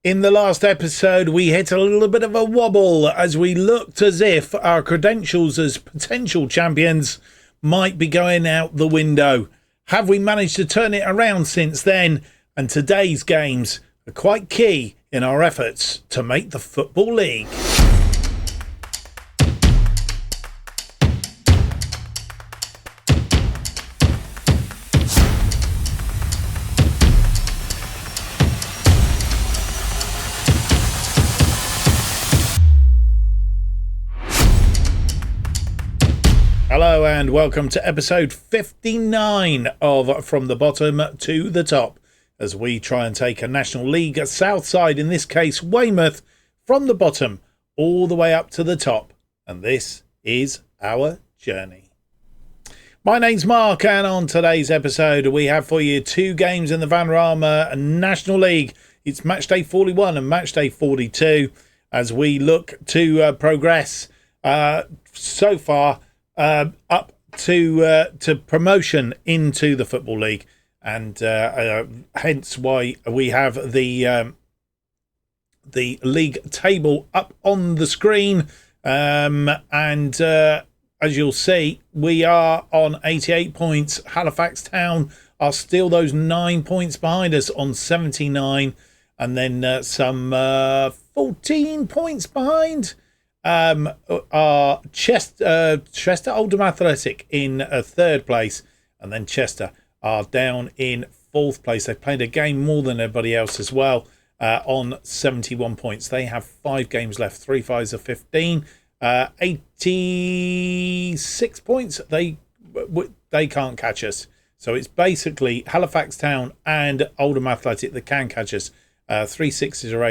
In the last episode, we hit a little bit of a wobble as we looked as if our credentials as potential champions might be going out the window. Have we managed to turn it around since then? And today's games are quite key in our efforts to make the Football League. Hello and welcome to episode 59 of From the Bottom to the Top, as we try and take a National League South side, in this case Weymouth, from the bottom all the way up to the top. And this is our journey. My name's Mark, and on today's episode we have for you two games in the Vanarama National League. It's match day 41 and match day 42 as we look to progress so far up to promotion into the Football League, and hence why we have the league table up on the screen. And as you'll see, we are on 88 points. Halifax Town are still those 9 points behind us on 79, and then some 14 points behind. Are Chester Oldham Athletic in third place, and then Chester are down in fourth place. They've played a game more than everybody else as well, on 71 points. They have 5 games left, 3 5s of 15, 86 points. They can't catch us. So it's basically Halifax Town and Oldham Athletic that can catch us. 3 6s are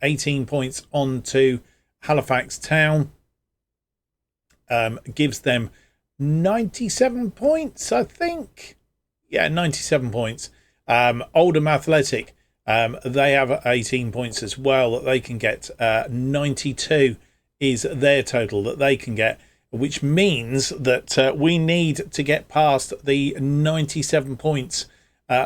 18 points on to Halifax Town, gives them 97 points, I think. Yeah, 97 points. Oldham Athletic, they have 18 points as well that they can get. 92 is their total that they can get, which means that we need to get past the 97 points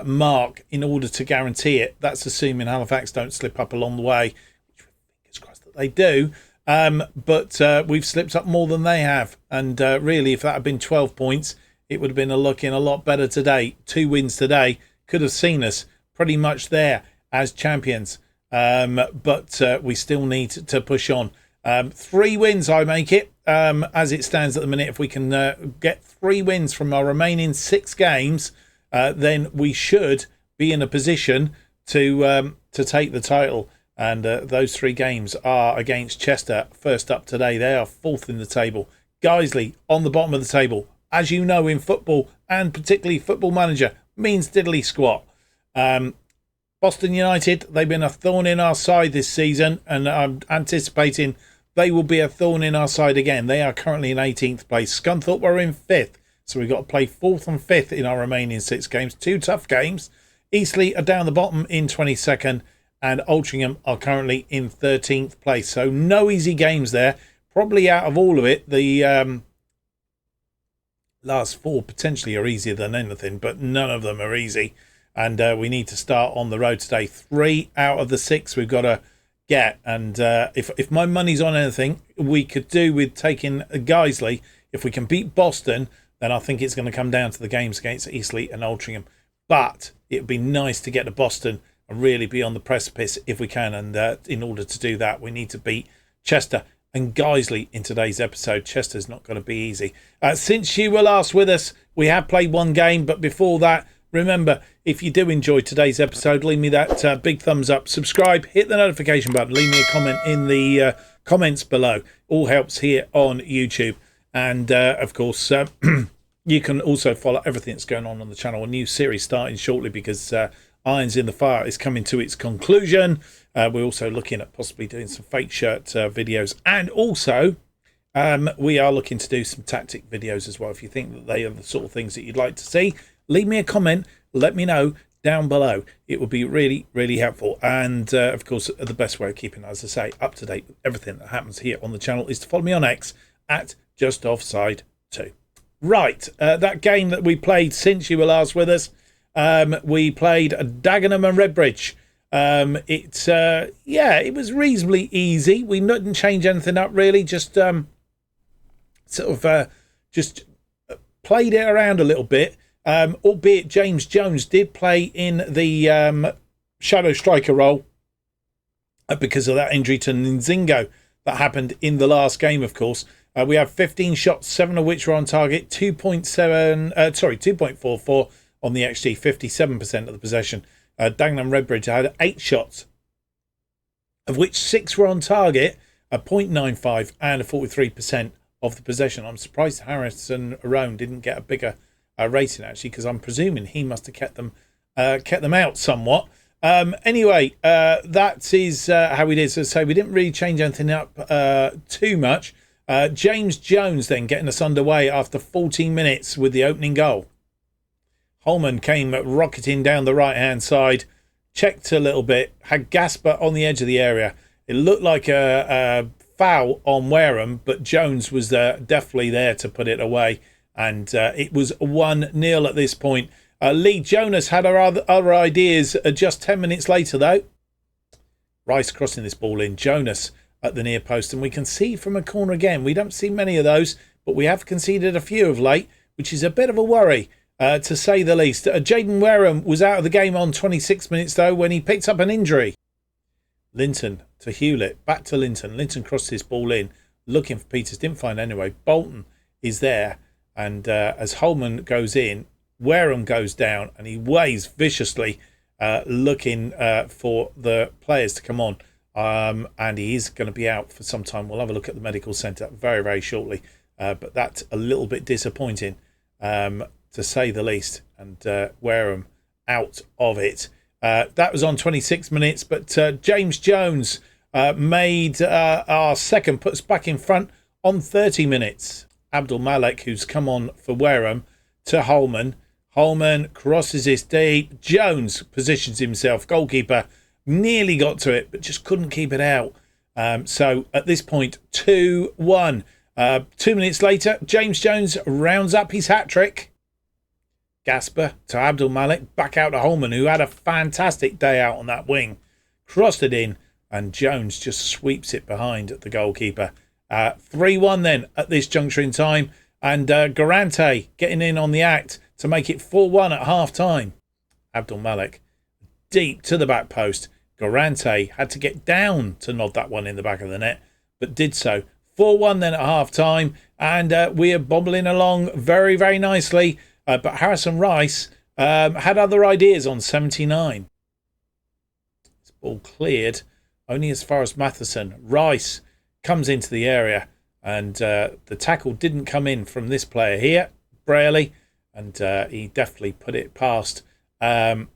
mark in order to guarantee it. That's assuming Halifax don't slip up along the way, which fingers crossed that they do. But we've slipped up more than they have, and really, if that had been 12 points, it would have been looking a lot better today. 2 wins today could have seen us pretty much there as champions, but we still need to push on. 3 wins, I make it, as it stands at the minute. If we can get 3 wins from our remaining 6 games, then we should be in a position to take the title. And those 3 games are against Chester, first up today. They are 4th in the table. Guiesley on the bottom of the table. As you know, in football, and particularly Football Manager, means diddly squat. Boston United, they've been a thorn in our side this season, and I'm anticipating they will be a thorn in our side again. They are currently in 18th place. Scunthorpe are in 5th, so we've got to play 4th and 5th in our remaining 6 games. 2 tough games. Eastleigh are down the bottom in 22nd. And Altrincham are currently in 13th place. So no easy games there. Probably out of all of it, the last 4 potentially are easier than anything, but none of them are easy. And we need to start on the road today. 3 out of the 6 we've got to get. And if my money's on anything, we could do with taking Guiesley. If we can beat Boston, then I think it's going to come down to the games against Eastleigh and Altrincham. But it would be nice to get to Boston and really be on the precipice if we can, and in order to do that we need to beat Chester and Guiesley in today's episode. Chester's not going to be easy. Since you were last with us, we have played 1 game, but before that, remember, if you do enjoy today's episode, leave me that big thumbs up, subscribe, hit the notification button, leave me a comment in the comments below. All helps here on YouTube. And of course, you can also follow everything that's going on the channel. A new series starting shortly, because Irons in the Fire is coming to its conclusion. We're also looking at possibly doing some fake shirt videos, and also we are looking to do some tactic videos as well. If you think that they are the sort of things that you'd like to see, leave me a comment, let me know down below. It would be really, really helpful. And of course, the best way of keeping, as I say, up to date with everything that happens here on the channel is to follow me on X at JustOffsideFM. Right, that game that we played since you were last with us, we played Dagenham and Redbridge. It was reasonably easy. We didn't change anything up really. Just just played it around a little bit. Albeit James Jones did play in the shadow striker role because of that injury to Nzingo that happened in the last game, of course. We have 15 shots, 7 of which were on target, 2.44 on the XG, 57% of the possession. Dagenham Redbridge had 8 shots, of which 6 were on target, a 0.95 and a 43% of the possession. I'm surprised Harrison Roan didn't get a bigger rating, actually, because I'm presuming he must have kept them out somewhat. Anyway, that is how we did. So we didn't really change anything up too much. James Jones then getting us underway after 14 minutes with the opening goal. Holman came rocketing down the right-hand side, checked a little bit, had Gasper on the edge of the area. It looked like a foul on Wareham, but Jones was definitely there to put it away. And it was 1-0 at this point. Lee Jonas had other ideas just 10 minutes later, though. Rice crossing this ball in. Jonas at the near post. And we can see from a corner again. We don't see many of those, but we have conceded a few of late, which is a bit of a worry, to say the least. Jaden Wareham was out of the game on 26 minutes, though, when he picked up an injury. Linton to Hewlett. Back to Linton. Linton crossed this ball in, looking for Peters. Didn't find anyway. Bolton is there. And as Holman goes in, Wareham goes down and he weighs viciously, looking for the players to come on. And he is going to be out for some time. We'll have a look at the medical centre very, very shortly. But that's a little bit disappointing, to say the least. And Wareham out of it. That was on 26 minutes. But James Jones made our second, put us back in front on 30 minutes. Abdul Malik, who's come on for Wareham, to Holman. Holman crosses this deep. Jones positions himself. Goalkeeper nearly got to it, but just couldn't keep it out. So at this point, 2-1. 2 minutes later, James Jones rounds up his hat-trick. Gasper to Abdul Malik. Back out to Holman, who had a fantastic day out on that wing. Crossed it in, and Jones just sweeps it behind the goalkeeper. 3-1 then at this juncture in time. And Garante getting in on the act to make it 4-1 at half-time. Abdul Malik deep to the back post. Garante had to get down to nod that one in the back of the net, but did so. 4-1 then at half-time. And we are bobbling along very, very nicely. But Harrison Rice had other ideas on 79. This ball cleared only as far as Matheson. Rice comes into the area, and the tackle didn't come in from this player here, Braley, and he definitely put it past Roan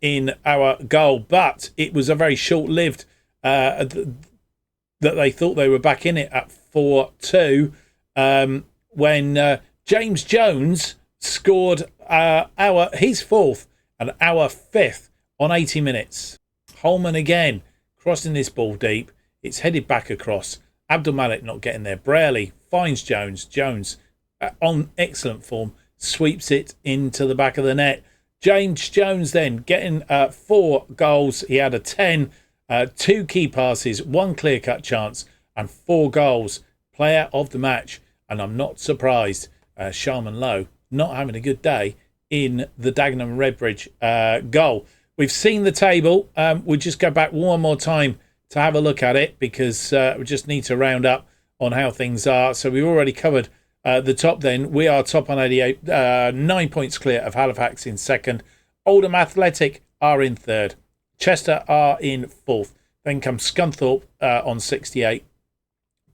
in our goal. But it was a very short-lived that they thought they were back in it at 4-2 when James Jones scored his fourth and our fifth on 80 minutes. Holman again crossing this ball deep. It's headed back across. Abdul Malik not getting there. Braley finds Jones. Jones on excellent form, sweeps it into the back of the net. James Jones then getting 4 goals. He had a 10, 2 key passes, 1 clear-cut chance, and 4 goals. Player of the match. And I'm not surprised. Sharman Lowe not having a good day in the Dagenham Redbridge goal. We've seen the table. We'll just go back one more time to have a look at it, because we just need to round up on how things are. So we've already covered the top then. We are top on 88, 9 points clear of Halifax in second. Oldham Athletic are in third. Chester are in fourth. Then comes Scunthorpe on 68.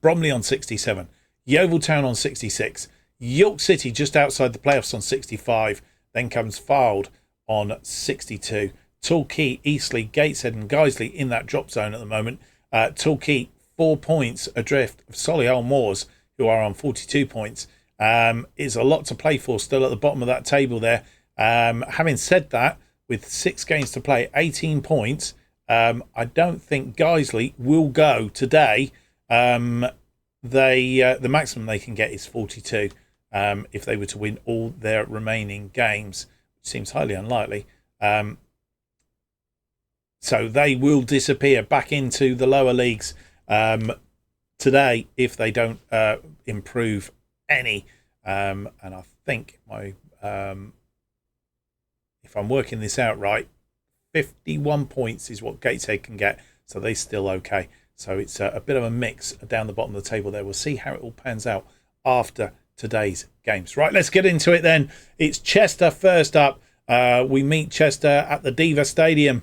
Bromley on 67. Yeovil Town on 66. York City just outside the playoffs on 65. Then comes Fylde on 62. Torquay, Eastleigh, Gateshead and Guiesley in that drop zone at the moment. Torquay 4 points adrift of Solihull Moors, who are on 42 points. Is a lot to play for still at the bottom of that table there. Having said that, with 6 games to play, 18 points, I don't think Guiesley will go today. The maximum they can get is 42 if they were to win all their remaining games, which seems highly unlikely. So they will disappear back into the lower leagues today if they don't improve any. And I think if I'm working this out right, 51 points is what Gateshead can get. So they're still okay. So it's a bit of a mix down the bottom of the table there. We'll see how it all pans out after today's games. Right, let's get into it then. It's Chester first up. We meet Chester at the Diva Stadium.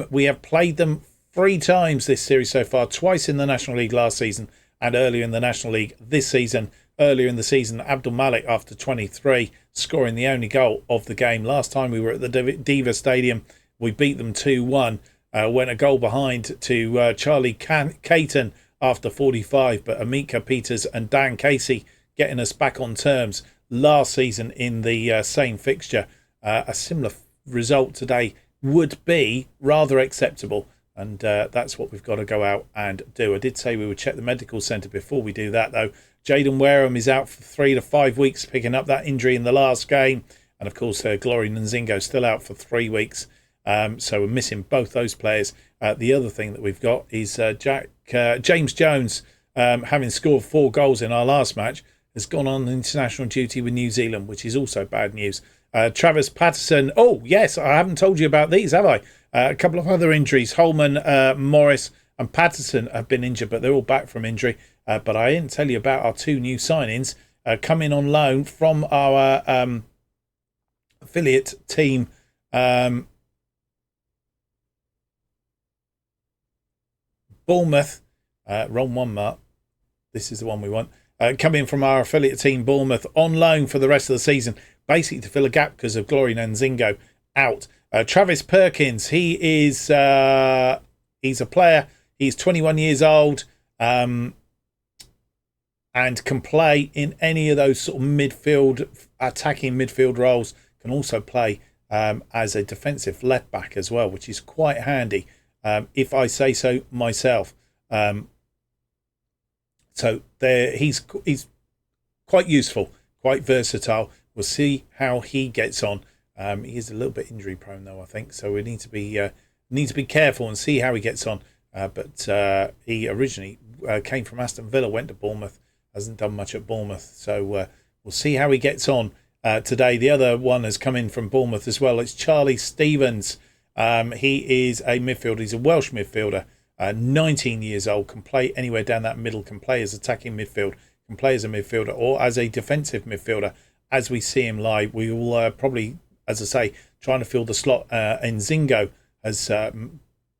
We have played them 3 times this series so far, twice in the National League last season and earlier in the National League this season. Earlier in the season, Abdul Malik, after 23, scoring the only goal of the game. Last time we were at the Diva Stadium, we beat them 2-1. Went a goal behind to Charlie Caton after 45, but Amika Peters and Dan Casey getting us back on terms last season in the same fixture. A similar result today would be rather acceptable, and that's what we've got to go out and do. I did say we would check the medical centre before we do that, though. Jaden Wareham is out for 3 to 5 weeks, picking up that injury in the last game, and of course Glory Nzingo still out for 3 weeks. So we're missing both those players. The other thing that we've got is James Jones, having scored 4 goals in our last match, has gone on international duty with New Zealand, which is also bad news. Travis Patterson. Oh, yes, I haven't told you about these, have I? A couple of other injuries. Holman, Morris and Patterson have been injured, but they're all back from injury. But I didn't tell you about our 2 new signings coming on loan from our affiliate team. Bournemouth. Wrong one, Mark. This is the one we want. Coming from our affiliate team, Bournemouth, on loan for the rest of the season, basically to fill a gap because of Glory Nzingo out. Travis Perkins, he's a player. He's 21 years old and can play in any of those sort of attacking midfield roles. Can also play as a defensive left back as well, which is quite handy, if I say so myself. So there, he's quite useful, quite versatile. We'll see how he gets on. He is a little bit injury prone though, I think, so we need to be careful and see how he gets on. But he originally came from Aston Villa, went to Bournemouth, hasn't done much at Bournemouth, so we'll see how he gets on today. The other one has come in from Bournemouth as well. It's Charlie Stevens. He is a midfielder. He's a Welsh midfielder. 19 years old, can play anywhere down that middle, can play as attacking midfield, can play as a midfielder or as a defensive midfielder. As we see him live, we will probably, as I say, trying to fill the slot Nzingo has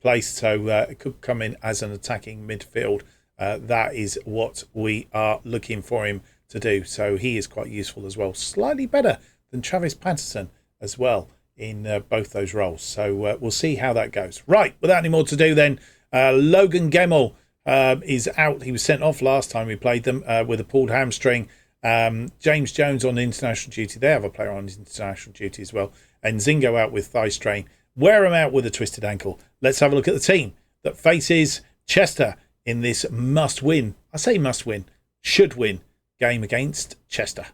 placed, so it could come in as an attacking midfield. That is what we are looking for him to do. So he is quite useful as well. Slightly better than Travis Patterson as well in both those roles. So we'll see how that goes. Right, without any more to do then, Logan Gemmell is out. He was sent off last time we played them with a pulled hamstring. James Jones on international duty. They have a player on international duty as well. And Nzingo out with thigh strain. Wareham out with a twisted ankle. Let's have a look at the team that faces Chester in this must-win, I say must-win, should-win game against Chester.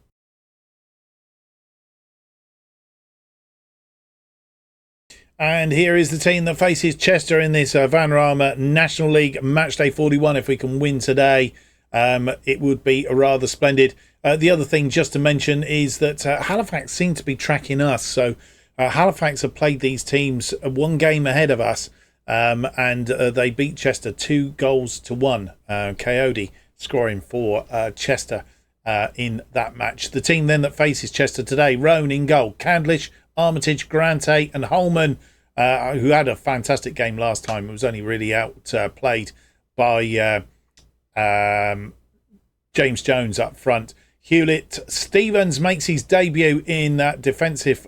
And here is the team that faces Chester in this Vanarama National League Matchday 41. If we can win today, it would be rather splendid. The other thing just to mention is that Halifax seem to be tracking us. So Halifax have played these teams 1 game ahead of us, and they beat Chester 2-1. Coyote scoring for Chester in that match. The team then that faces Chester today, Roan in goal, Candlish, Armitage, Grante and Holman, who had a fantastic game last time. It was only really outplayed by James Jones up front. Hewlett Stevens makes his debut in that defensive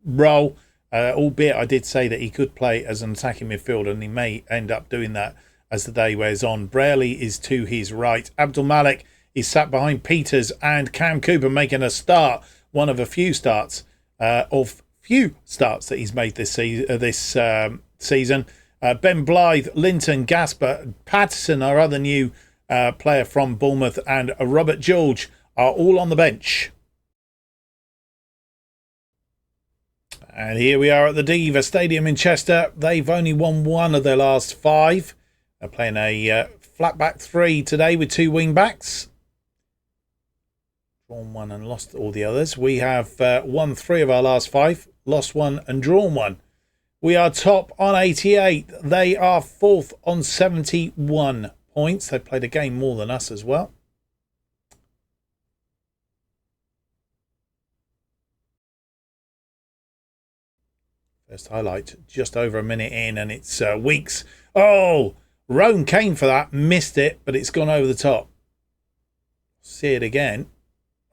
role, albeit I did say that he could play as an attacking midfielder, and he may end up doing that as the day wears on. Braley is to his right. Abdul Malik is sat behind Peters, and Cam Cooper making a start, one of a few starts that he's made this season. Ben Blythe, Linton, Gasper, Patterson, our other new player from Bournemouth, and Robert George are all on the bench. And here we are at the Diva Stadium in Chester. They've only won one of their last 5. They're playing a flat back 3 today with 2 wing backs. Drawn 1 and lost all the others. We have won 3 of our last 5, lost 1 and drawn 1. We are top on 88. They are 4th on 71 points. They played a game more than us as well. First highlight, just over a minute in, and it's Weeks. Oh, Roan came for that, missed it, but it's gone over the top. See it again.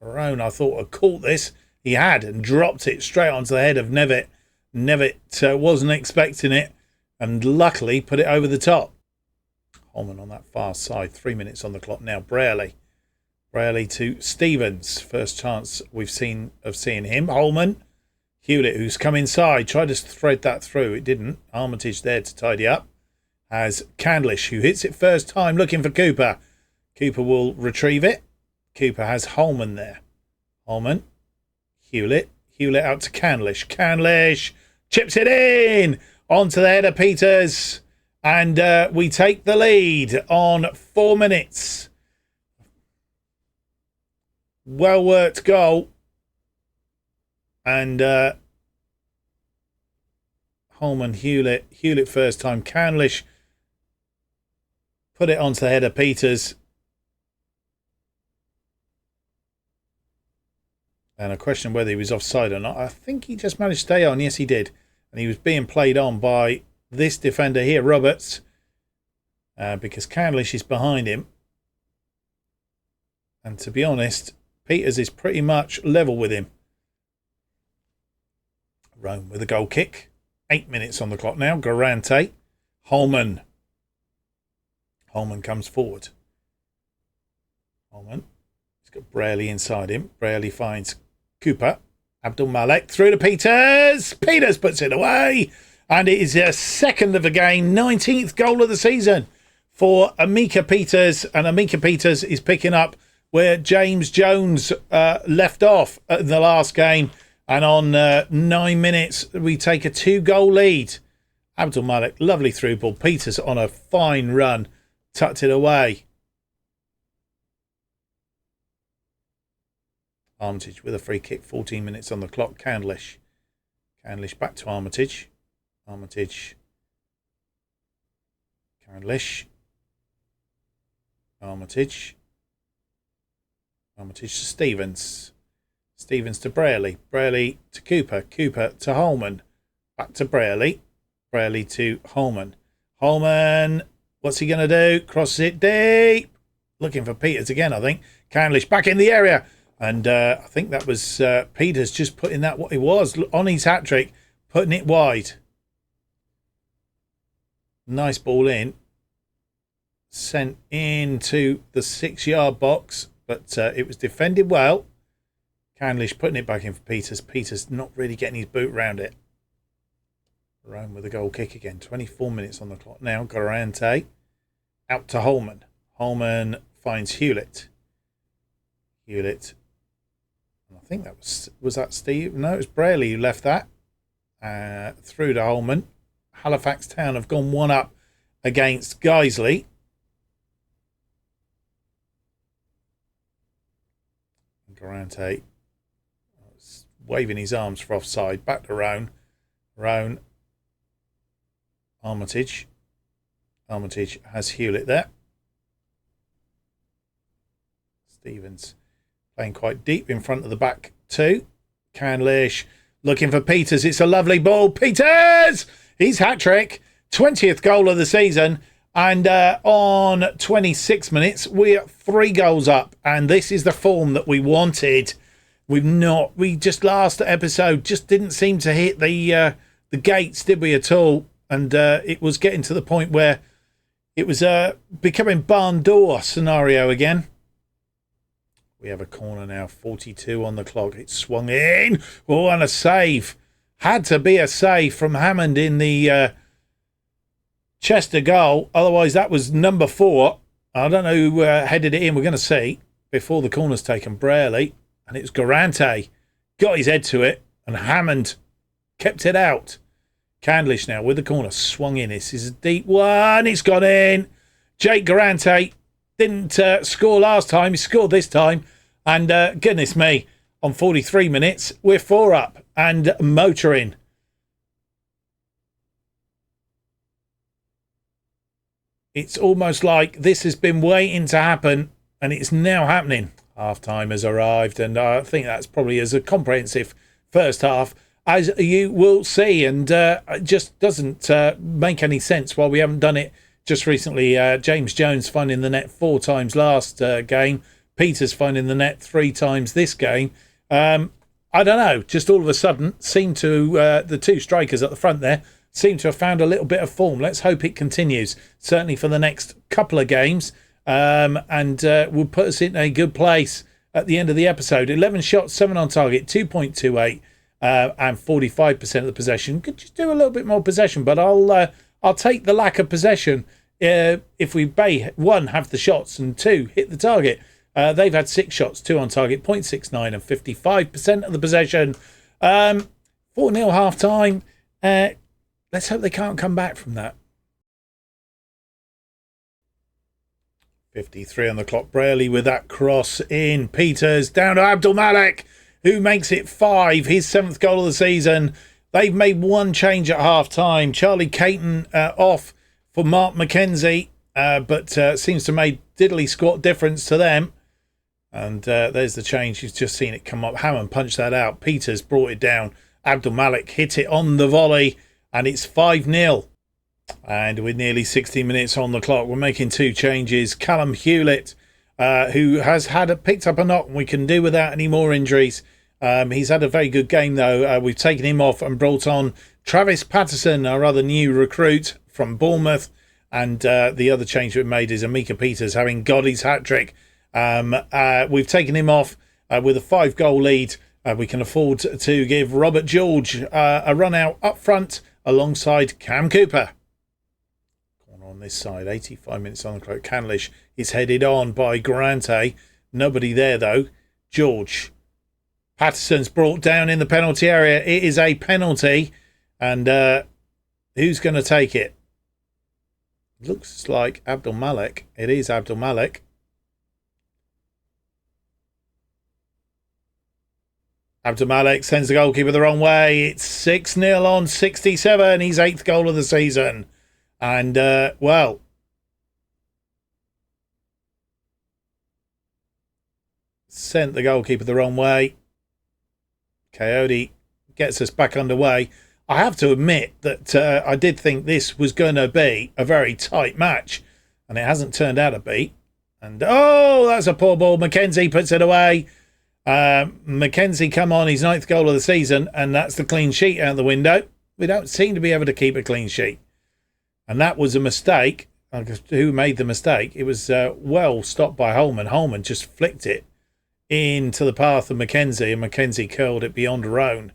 Roan, I thought, had caught this. He had, and dropped it straight onto the head of Nevitt. Nevitt wasn't expecting it, and luckily put it over the top. Holman on that far side, 3 minutes on the clock now. Braley to Stevens. First chance we've seen of seeing him. Holman. Hewlett, who's come inside, tried to thread that through. It didn't. Armitage there to tidy up. Has Candlish, who hits it first time, looking for Cooper. Cooper will retrieve it. Cooper has Holman there. Holman. Hewlett. Hewlett out to Candlish. Candlish chips it in onto the head of Peters. And we take the lead on 4 minutes. Well worked goal. And Holman, Hewlett first time. Candlish put it onto the head of Peters. And I question whether he was offside or not. I think he just managed to stay on. Yes, he did. And he was being played on by this defender here, Roberts, because Candlish is behind him. And to be honest, Peters is pretty much level with him. Rome with a goal kick. 8 minutes on the clock now. Garante. Holman. Holman comes forward. Holman. He's got Braley inside him. Braley finds Cooper. Abdul Malek through to Peters. Peters puts it away. And it is a second of the game. 19th goal of the season for Amika Peters. And Amika Peters is picking up where James Jones left off in the last game. And on 9 minutes, we take a 2-goal lead. Abdul Malik, lovely through ball. Peters on a fine run, tucked it away. Armitage with a free kick, 14 minutes on the clock. Candlish. Candlish back to Armitage. Armitage. Candlish. Armitage. Armitage to Stevens. Stevens to Braley. Braley to Cooper. Cooper to Holman. Back to Braley. Braley to Holman. Holman, what's he going to do? Crosses it deep. Looking for Peters again, I think. Candlish back in the area. And I think that was Peters just putting that what he was on his hat-trick, putting it wide. Nice ball in. Sent into the 6-yard box, but it was defended well. Candlish putting it back in for Peters. Peters not really getting his boot round it. Rome with a goal kick again. 24 minutes on the clock now. Garante out to Holman. Holman finds Hewlett. Hewlett. I think that was that Steve? No, it was Braley who left that. Through to Holman. Halifax Town have gone 1 up against Guiesley. Garante waving his arms for offside. Back to Roan. Roan. Armitage. Armitage has Hewlett there. Stevens playing quite deep in front of the back 2. Candlish looking for Peters. It's a lovely ball. Peters! His hat-trick. 20th goal of the season. And on 26 minutes, we're 3 goals up. And this is the form that we wanted. We just last episode just didn't seem to hit the gates, did we, at all? And it was getting to the point where it was becoming barn door scenario again. We have a corner now, 42 on the clock. It's swung in. Oh, and a save. Had to be a save from Hammond in the Chester goal. Otherwise, that was number 4. I don't know who headed it in. We're going to see before the corner's taken. Braley. And it was Garante. Got his head to it. And Hammond kept it out. Candlish now with the corner, swung in. This is a deep one. It's gone in. Jake Garante didn't score last time. He scored this time. And goodness me, on 43 minutes, we're 4 up and motoring. It's almost like this has been waiting to happen and it's now happening. Half time has arrived, and I think that's probably as a comprehensive first half as you will see, and it just doesn't make any sense why we haven't done it just recently. James Jones finding the net 4 times last game. Peters finding the net 3 times this game. I don't know, just all of a sudden seemed to, the 2 strikers at the front there, seem to have found a little bit of form. Let's hope it continues, certainly for the next couple of games, and will put us in a good place at the end of the episode. 11 shots, 7 on target, 2.28, and 45% of the possession. Could just do a little bit more possession, but I'll take the lack of possession if we, 1, have the shots, and 2, hit the target. They've had 6 shots, 2 on target, 0.69 and 55% of the possession. 4-0 half time. Let's hope they can't come back from that. 53 on the clock. Braley with that cross in. Peters down to Abdul Malik, who makes it 5. His 7th goal of the season. They've made 1 change at half time. Charlie Caton off for Mark McKenzie, but seems to have made diddly squat difference to them. And there's the change. You've just seen it come up. Hammond punched that out. Peters brought it down. Abdul Malik hit it on the volley, and it's 5-0. And with nearly 60 minutes on the clock, we're making 2 changes. Callum Hewlett, who has picked up a knock, and we can do without any more injuries. He's had a very good game, though. We've taken him off and brought on Travis Patterson, our other new recruit from Bournemouth. And the other change we've made is Amika Peters having got his hat-trick. We've taken him off with a 5-goal lead. We can afford to give Robert George a run out up front alongside Cam Cooper. Corner on this side, 85 minutes on the clock. Canlish is headed on by Garante. Nobody there, though. George. Patterson's brought down in the penalty area. It is a penalty. And who's going to take it? Looks like Abdul Malik. It is Abdul Malik. Abdul Malik sends the goalkeeper the wrong way. It's 6-0 on 67. His 8th goal of the season. And, well, sent the goalkeeper the wrong way. Coyote gets us back underway. I have to admit that I did think this was going to be a very tight match, and it hasn't turned out to be. And, oh, that's a poor ball. McKenzie puts it away. McKenzie come on, his 9th goal of the season, and that's the clean sheet out the window. We don't seem to be able to keep a clean sheet. And that was a mistake. Who made the mistake? It was well stopped by Holman. Holman just flicked it into the path of McKenzie, and McKenzie curled it beyond her own.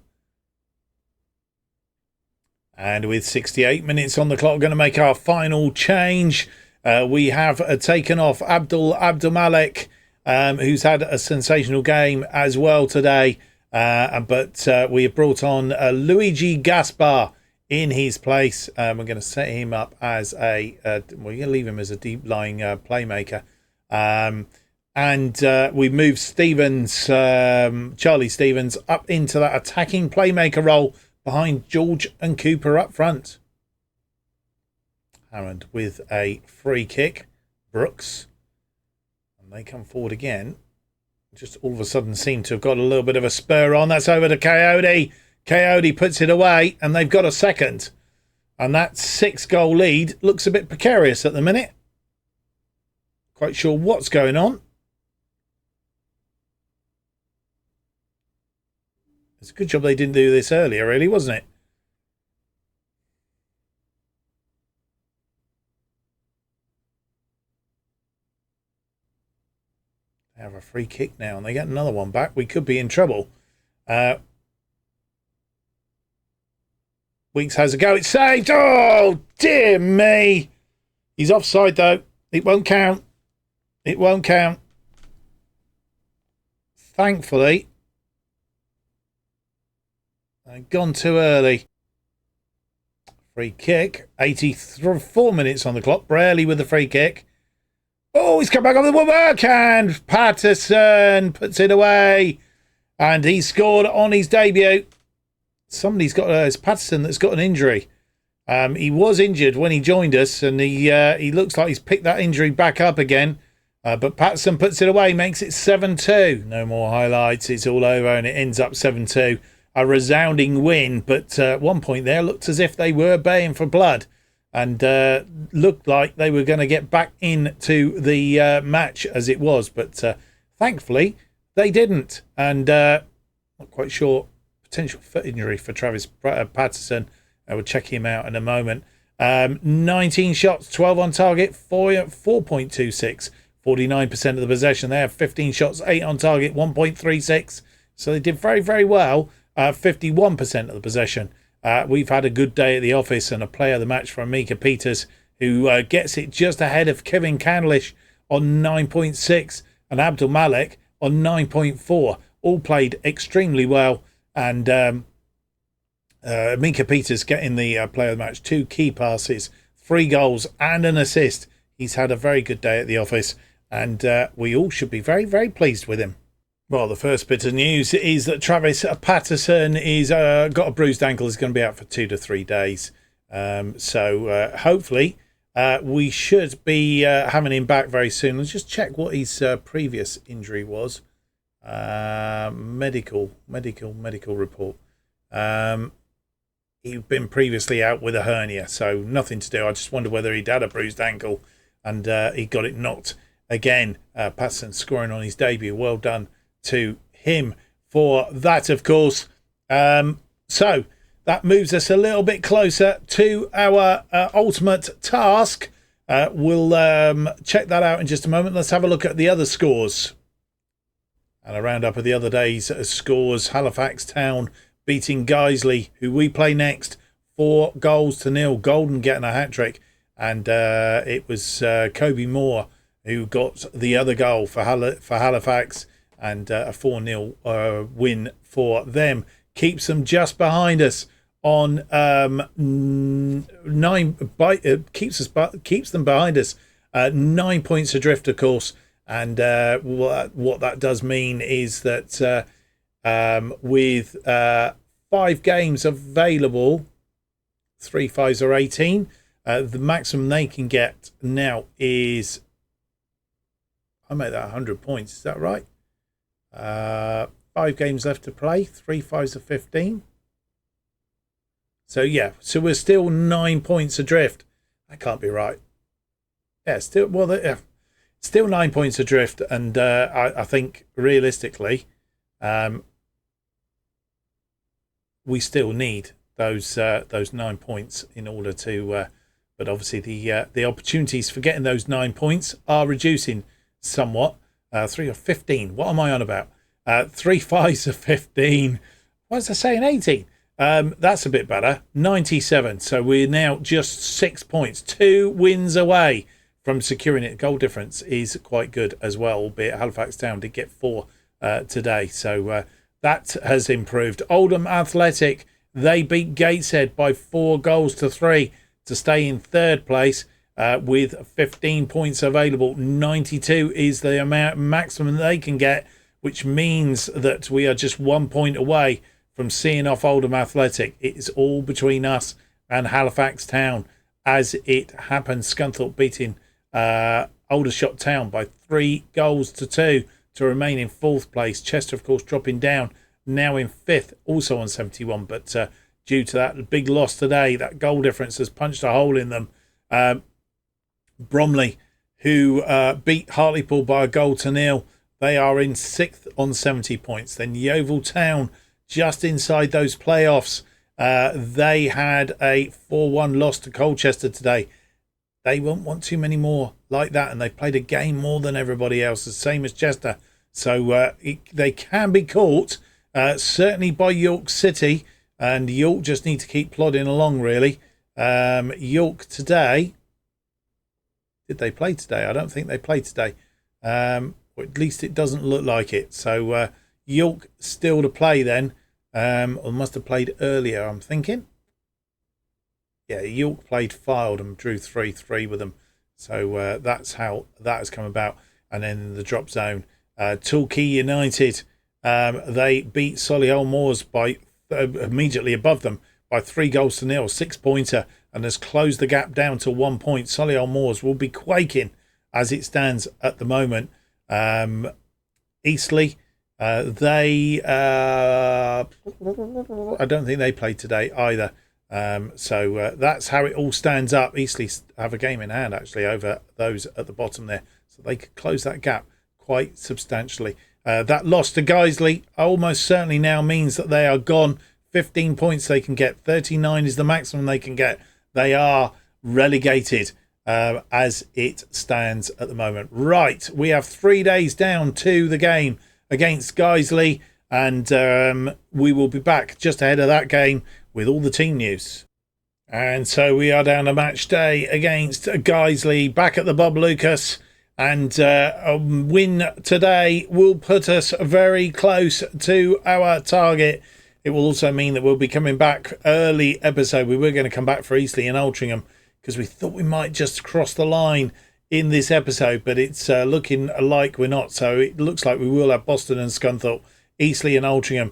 And with 68 minutes on the clock, we're going to make our final change. We have taken off Abdul Malik, who's had a sensational game as well today. But we have brought on Luigi Gaspar in his place. We're going to set him up as we're going to leave him as a deep-lying playmaker. And we moved Charlie Stevens, up into that attacking playmaker role behind George and Cooper up front. Hammond with a free kick. Brooks. And they come forward again. Just all of a sudden seem to have got a little bit of a spur on. That's over to Coyote. Coyote puts it away, and they've got a second. And that 6-goal lead looks a bit precarious at the minute. Quite sure what's going on. It's a good job they didn't do this earlier, really, wasn't it? They have a free kick now, and they get another one back. We could be in trouble. Weeks has a go. It's saved. Oh, dear me. He's offside, though. It won't count. It won't count. Thankfully. Gone too early. Free kick. 84 minutes on the clock. Braley with the free kick. Oh, he's come back on the woodwork, and Patterson puts it away. And he scored on his debut. Somebody's got... it's Patterson that's got an injury. He was injured when he joined us, and he looks like he's picked that injury back up again. But Patterson puts it away, makes it 7-2. No more highlights. It's all over, and it ends up 7-2. A resounding win, but at one point there looked as if they were baying for blood, and looked like they were going to get back into the match as it was. But thankfully, they didn't. And not quite sure. Potential foot injury for Travis Patterson. I will check him out in a moment. 19 shots, 12 on target, 4.26. 49% of the possession there. 15 shots, 8 on target, 1.36. So they did very, very well. 51% of the possession. We've had a good day at the office, and a player of the match from Mika Peters, who gets it just ahead of Kevin Candlish on 9.6 and Abdul Malik on 9.4. All played extremely well, and Mika Peters getting the player of the match. 2 key passes, 3 goals and an assist. He's had a very good day at the office, and we all should be very, very pleased with him. Well, the first bit of news is that Travis Patterson is got a bruised ankle. He's going to be out for 2 to 3 days. So hopefully we should be having him back very soon. Let's just check what his previous injury was. Medical report. He'd been previously out with a hernia, so nothing to do. I just wonder whether he'd had a bruised ankle and he got it knocked again. Patterson scoring on his debut. Well done to him for that, of course. So that moves us a little bit closer to our ultimate task. We'll check that out in just a moment. Let's have a look at the other scores. And a roundup of the other day's scores. Halifax Town beating Guiesley, who we play next, 4-0. Golden getting a hat-trick. And it was Kobe Moore who got the other goal for Halifax. And a 4-0 win for them. Keeps them just behind us on 9. Keeps them behind us 9 points adrift, of course. And what that does mean is that with 5 games available, 3 5s are 18. The maximum they can get now is, I made that 100 points. Is that right? 5 games left to play. 3 5s are 15. So yeah, so we're still 9 points adrift. That can't be right. Yeah, still 9 points adrift, and I think realistically, we still need those 9 points in order to. But obviously, the opportunities for getting those 9 points are reducing somewhat. 3 or 15. What am I on about? 3 5s are 15. What was I saying? 18. That's a bit better. 97. So we're now just 6 points. 2 wins away from securing it. Goal difference is quite good as well, albeit Halifax Town did get 4 today. So that has improved. Oldham Athletic, they beat Gateshead by 4-3 to stay in 3rd place. With 15 points available. 92 is the maximum they can get, which means that we are just 1 point away from seeing off Oldham Athletic. It is all between us and Halifax Town as it happens. Scunthorpe beating Aldershot Town by 3-2 to remain in 4th place. Chester, of course, dropping down, now in 5th, also on 71. But due to that big loss today, that goal difference has punched a hole in them. Bromley, who beat Hartlepool by 1-0. They are in 6th on 70 points. Then Yeovil Town, just inside those playoffs. They had a 4-1 loss to Colchester today. They won't want too many more like that, and they played a game more than everybody else, the same as Chester. So they can be caught, certainly by York City, and York just need to keep plodding along, really. York today... Did they play today? I don't think they played today. Or at least it doesn't look like it. So York still to play then. Or must have played earlier, I'm thinking. Yeah, York played Fylde and drew 3-3 with them. So that's how that has come about. And then in the drop zone, Torquay United, they beat Solihull Moors by immediately above them by 3-0, 6-pointer, and has closed the gap down to 1 point. Solihull Moors will be quaking as it stands at the moment. Eastleigh, they I don't think they played today either. So that's how it all stands up. Eastleigh have a game in hand actually over those at the bottom there, so they could close that gap quite substantially. That loss to Guiesley almost certainly now means that they are gone. 15 points they can get. 39 is the maximum they can get. They are relegated as it stands at the moment. Right, we have 3 days down to the game against Guiesley, and we will be back just ahead of that game with all the team news. And so we are down to match day against Guiesley, back at the Bob Lucas, and a win today will put us very close to our target. It will also mean that we'll be coming back early episode. We were going to come back for Eastleigh and Altrincham because we thought we might just cross the line in this episode, but it's looking like we're not. So it looks like we will have Boston and Scunthorpe, Eastleigh and Altrincham,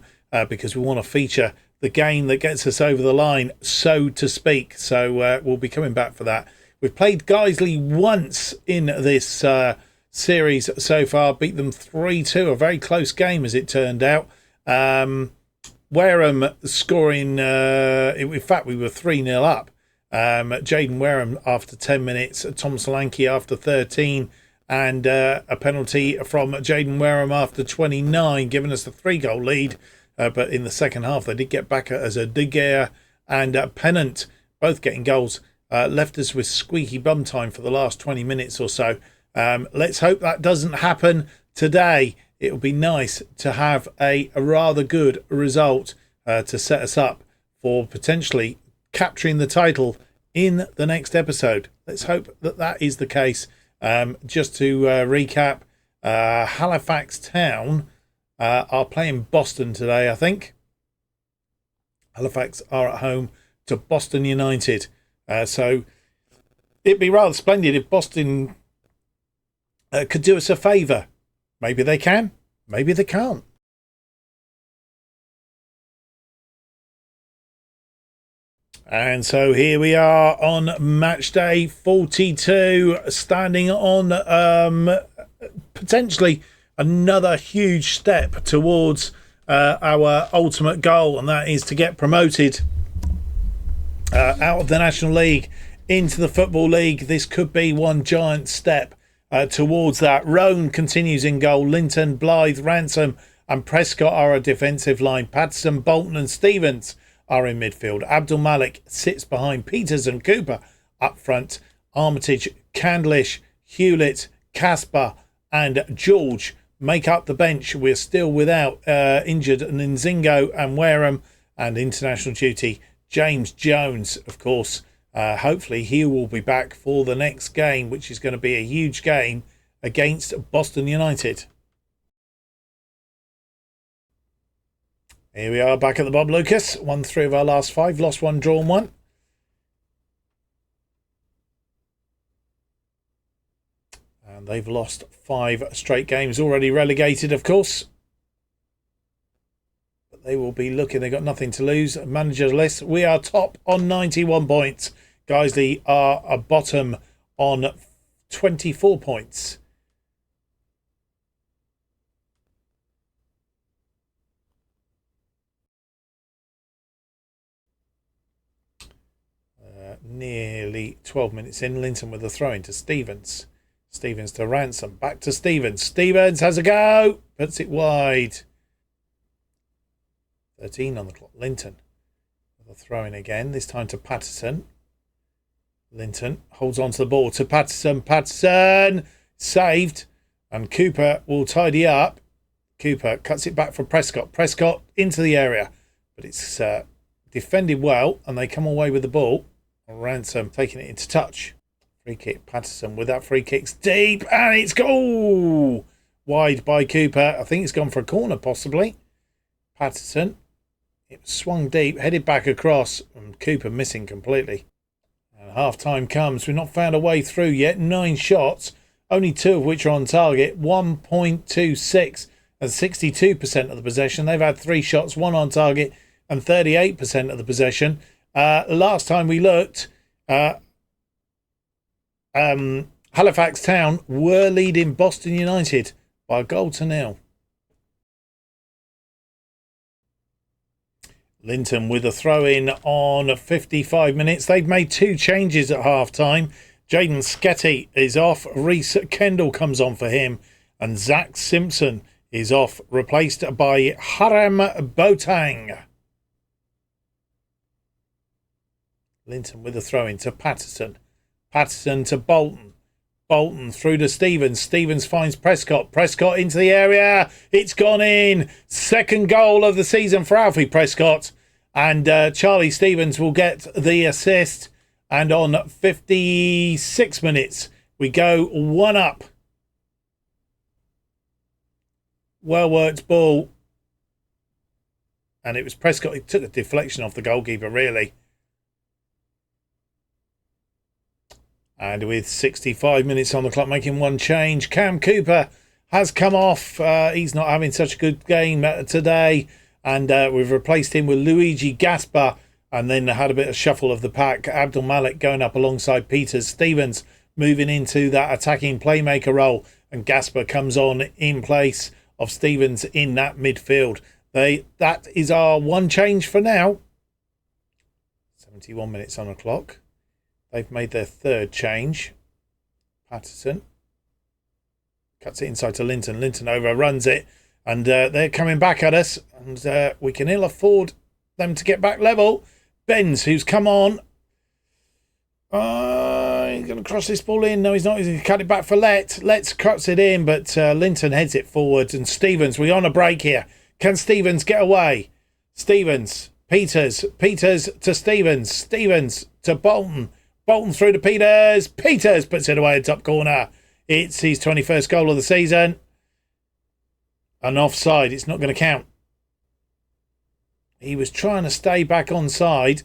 because we want to feature the game that gets us over the line, so to speak. So we'll be coming back for that. We've played Guiesley once in this series so far, beat them 3-2, a very close game as it turned out. Wareham scoring, in fact, we were 3-0 up. Jaden Wareham after 10 minutes, Tom Solanke after 13, and a penalty from Jaden Wareham after 29, giving us the 3-goal lead. But in the second half, they did get back as a De Gea and Pennant, both getting goals, left us with squeaky bum time for the last 20 minutes or so. Let's hope that doesn't happen today. It would be nice to have a rather good result to set us up for potentially capturing the title in the next episode. Let's hope that that is the case. Just to recap, Halifax Town are playing Boston today, I think. Halifax are at home to Boston United. So it'd be rather splendid if Boston could do us a favour. Maybe they can, maybe they can't. And so here we are on match day 42, standing on potentially another huge step towards our ultimate goal, and that is to get promoted out of the National League into the Football League. This could be one giant step towards that. Roan continues in goal. Linton, Blythe, Ransom and Prescott are a defensive line. Patterson, Bolton and Stevens are in midfield. Abdul Malik sits behind Peters and Cooper up front. Armitage, Candlish, Hewlett, Casper and George make up the bench. We're still without injured Nzingo and Wareham, and international duty James Jones, of course. Hopefully he will be back for the next game, which is going to be a huge game against Boston United. Here we are back at the Bob Lucas. Won 3 of our last 5, lost 1, drawn 1. And they've lost 5 straight games, already relegated, of course. But they will be looking, they've got nothing to lose. Manager's list, we are top on 91 points. Guiesley are a bottom on 24 points. Nearly 12 minutes in, Linton with a throw in to Stevens. Stevens to Ransom, back to Stevens. Stevens has a go, puts it wide. 13 on the clock. Linton with a throw in again, this time to Patterson. Linton holds on to the ball to Patterson. Patterson saved, and Cooper will tidy up. Cooper cuts it back for Prescott. Prescott into the area, but it's defended well, and they come away with the ball. Ransom taking it into touch. Free kick. Patterson with that free kick's deep, and it's goal wide by Cooper. I think it's gone for a corner, possibly. Patterson It swung deep, headed back across, and Cooper missing completely. And half-time comes. We've not found a way through yet. 9 shots, only 2 of which are on target. 1.26 and 62% of the possession. They've had 3 shots, 1 on target, and 38% of the possession. Last time we looked, Halifax Town were leading Boston United by a goal to 0. Linton with a throw-in on 55 minutes. They've made 2 changes at half-time. Jaden Sketty is off. Reece Kendall comes on for him. And Zach Simpson is off, replaced by Haram Botang. Linton with a throw-in to Patterson. Patterson to Bolton. Bolton through to Stevens. Stevens finds Prescott. Prescott into the area. It's gone in. Second goal of the season for Alfie Prescott. And Charlie Stevens will get the assist. And on 56 minutes, we go 1 up. Well worked ball. And it was Prescott who took a deflection off the goalkeeper, really. And with 65 minutes on the clock, making 1 change, Cam Cooper has come off. He's not having such a good game today. And we've replaced him with Luigi Gasper. And then had a bit of shuffle of the pack. Abdul Malik going up alongside Peters. Stevens moving into that attacking playmaker role. And Gasper comes on in place of Stevens in that midfield. That is our 1 change for now. 71 minutes on the clock. They've made their 3rd change. Patterson cuts it inside to Linton. Linton overruns it. And they're coming back at us. And we can ill afford them to get back level. Benz, who's come on. He's going to cross this ball in. No, he's not. He's going to cut it back for Letts cuts it in. But Linton heads it forward. And Stevens, we're on a break here. Can Stevens get away? Stevens, Peters to Stevens. Stevens to Bolton. Bolton through to Peters. Peters puts it away in top corner. It's his 21st goal of the season. An offside. It's not going to count. He was trying to stay back onside.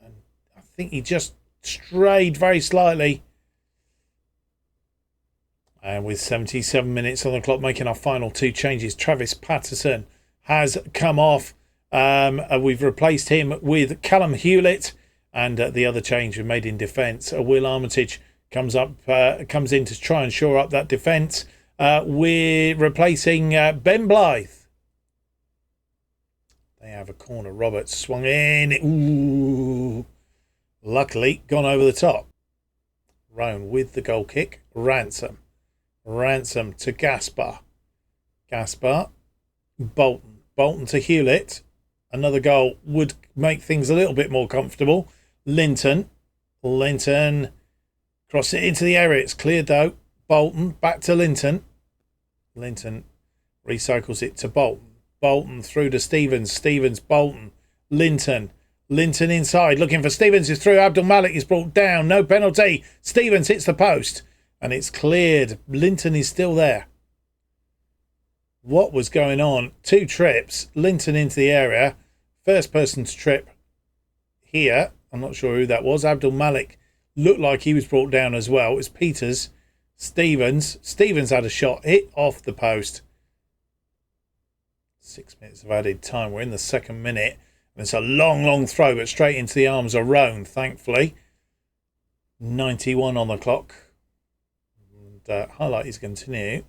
And I think he just strayed very slightly. And with 77 minutes on the clock, making our final 2 changes, Travis Patterson has come off. We've replaced him with Callum Hewlett, and the other change we made in defence, Will Armitage comes in to try and shore up that defence. We're replacing Ben Blythe. They have a corner. Roberts swung in. Ooh, luckily gone over the top. Roan with the goal kick. Ransom to Gaspar. Bolton to Hewlett. Another goal would make things a little bit more comfortable. Linton. Cross it into the area. It's cleared though. Bolton. Back to Linton. Linton recycles it to Bolton. Bolton through to Stevens. Bolton. Linton inside. Looking for Stevens. Is through. Abdul Malik is brought down. No penalty. Stevens hits the post. And it's cleared. Linton is still there. What was going on? 2 trips. Linton into the area. First person to trip here. I'm not sure who that was. Abdul Malik looked like he was brought down as well. It was Peters. Stevens had a shot. Hit off the post. 6 minutes of added time. We're in the 2nd minute. And it's a long throw, but straight into the arms of Roan, thankfully. 91 on the clock. And highlight is continue.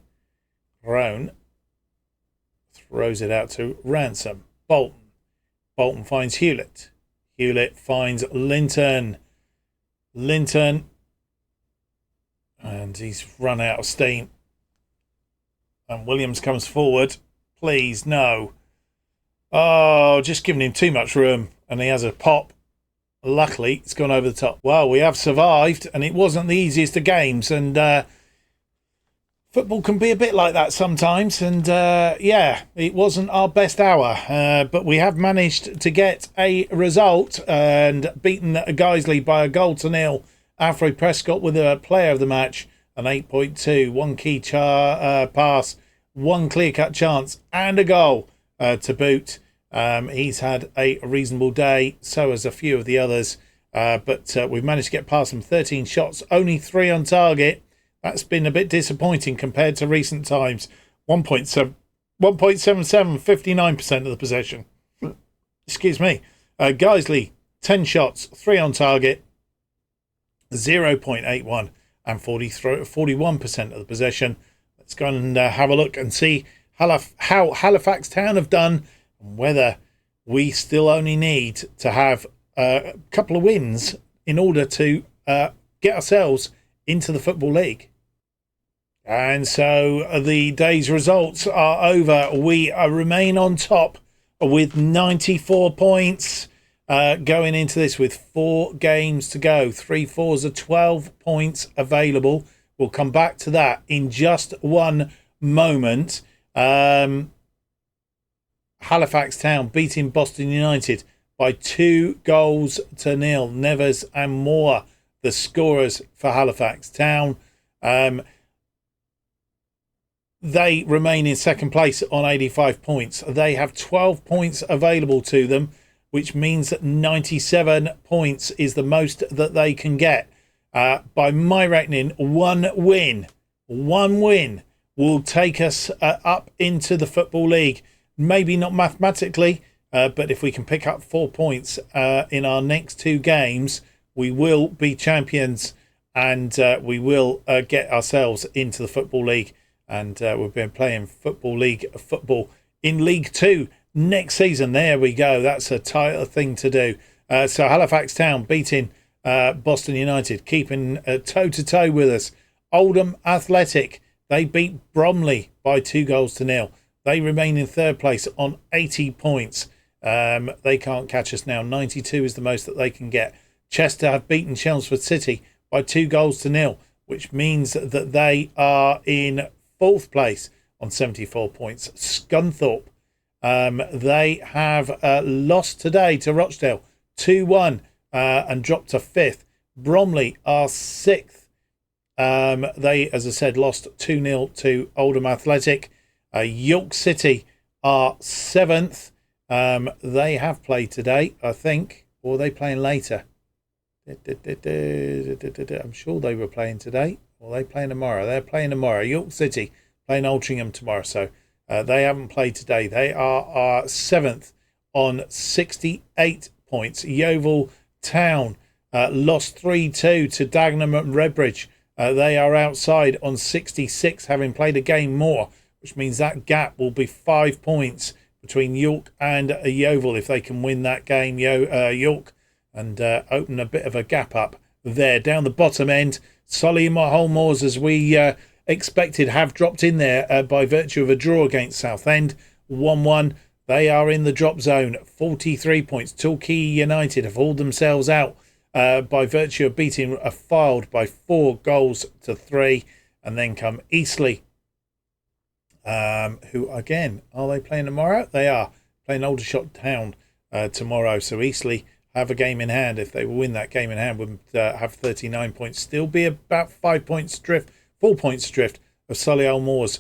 Roan throws it out to Ransom. Bolton finds Hewlett. Hewlett finds Linton. And he's run out of steam. And Williams comes forward. Please, no. Oh, just giving him too much room. And he has a pop. Luckily, it's gone over the top. Well, we have survived. And it wasn't the easiest of games. And football can be a bit like that sometimes. And yeah, it wasn't our best hour. But we have managed to get a result and beaten Guiesley by a goal to 0. Alfred Prescott with a player of the match, an 8.2. One key pass one clear-cut chance and a goal to boot. He's had a reasonable day, so has a few of the others. But we've managed to get past them. 13 shots, only 3 on target. That's been a bit disappointing compared to recent times. 1.77, 59% of the possession. Excuse me. Guiesley, 10 shots, 3 on target, 0.81 and 41% of the possession. Let's go and have a look and see how Halifax Town have done, and whether we still only need to have a couple of wins in order to get ourselves into the Football League. And so the day's results are over. We remain on top with 94 points going into this with 4 games to go. 3 fours are 12 points available. We'll come back to that in just one moment. Halifax Town beating Boston United by 2-0. Nevers and Moore, the scorers for Halifax Town. They remain in second place on 85 points. They have 12 points available to them, which means that 97 points is the most that they can get. By my reckoning, one win will take us up into the Football League. Maybe not mathematically, but if we can pick up 4 points in our next 2 games, we will be champions, and we will get ourselves into the Football League. And we've been playing Football League football in League 2 next season. There we go. That's a tighter thing to do. So Halifax Town beating Boston United, keeping toe-to-toe with us. Oldham Athletic, they beat Bromley by 2-0. They remain in third place on 80 points. They can't catch us now. 92 is the most that they can get. Chester have beaten Chelmsford City by 2-0, which means that they are in 4th place on 74 points. Scunthorpe, they have lost today to Rochdale 2-1 and dropped to 5th. Bromley are 6th. They, as I said, lost 2-0 to Oldham Athletic. York City are 7th. They have played today, I think, or are they playing later? I'm sure they were playing today. Or are they playing tomorrow? They're playing tomorrow. York City playing Altrincham tomorrow. So they haven't played today. They are 7th on 68 points. Yeovil Town lost 3-2 to Dagenham and Redbridge. They are outside on 66, having played a game more, which means that gap will be 5 points between York and Yeovil if they can win that game, York, and open a bit of a gap up there. Down the bottom end, Solihull Moors, as we expected, have dropped in there by virtue of a draw against Southend, 1-1. They are in the drop zone, 43 points. Torquay United have hauled themselves out by virtue of beating Fylde by 4-3. And then come Eastleigh, who again, are they playing tomorrow? They are playing Aldershot Town tomorrow. So Eastleigh have a game in hand. If they win that game in hand, would have 39 points. Still be about 5 points drift, 4 points drift of Solihull Moors.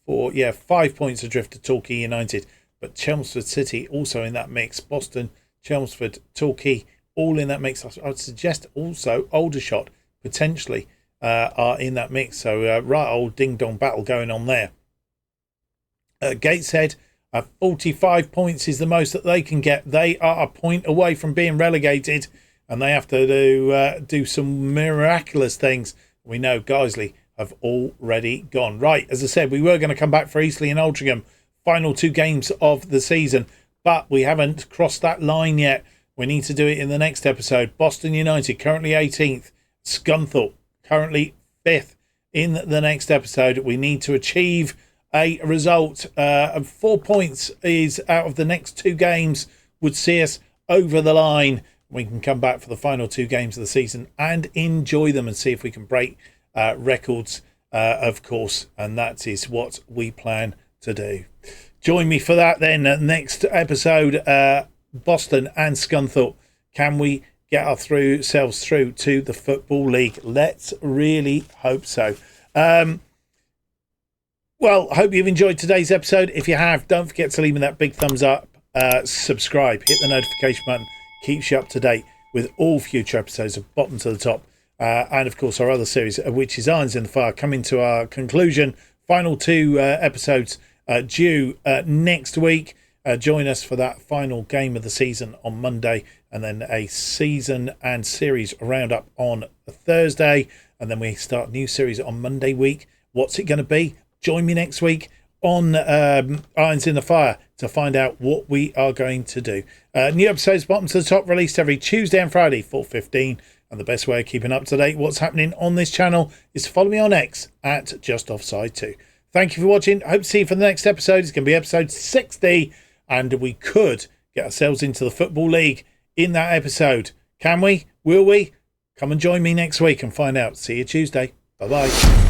5 points adrift to Torquay United. But Chelmsford City also in that mix. Boston, Chelmsford, Torquay, all in that mix. I would suggest also Aldershot potentially are in that mix. So right old ding-dong battle going on there. Gateshead, 45 points is the most that they can get. They are a point away from being relegated, and they have to do some miraculous things. We know Guiesley have already gone. Right, as I said, we were going to come back for Eastleigh and Altrincham, final 2 games of the season, but we haven't crossed that line yet. We need to do it in the next episode. Boston United currently 18th. Scunthorpe currently 5th. In the next episode, we need to achieve a result of 4 points is out of the next 2 games would see us over the line. We can come back for the final 2 games of the season and enjoy them and see if we can break records, of course, and that is what we plan to do. Join me for that then next episode. Boston and Scunthorpe, can we get ourselves through to the Football League. Let's really hope so. Well, I hope you've enjoyed today's episode. If you have, don't forget to leave me that big thumbs up, subscribe, hit the notification button, keeps you up to date with all future episodes of Bottom to the Top. And of course, our other series, which is Irons in the Fire, coming to our conclusion. Final 2 episodes due next week. Join us for that final game of the season on Monday, and then a season and series roundup on Thursday. And then we start a new series on Monday week. What's it going to be? Join me next week on Irons in the Fire to find out what we are going to do. New episodes, Bottom to the Top, released every Tuesday and Friday, 4:15. And the best way of keeping up to date what's happening on this channel is to follow me on X at JustOffsideFM. Thank you for watching. I hope to see you for the next episode. It's going to be episode 60. And we could get ourselves into the Football League in that episode. Can we? Will we? Come and join me next week and find out. See you Tuesday. Bye-bye.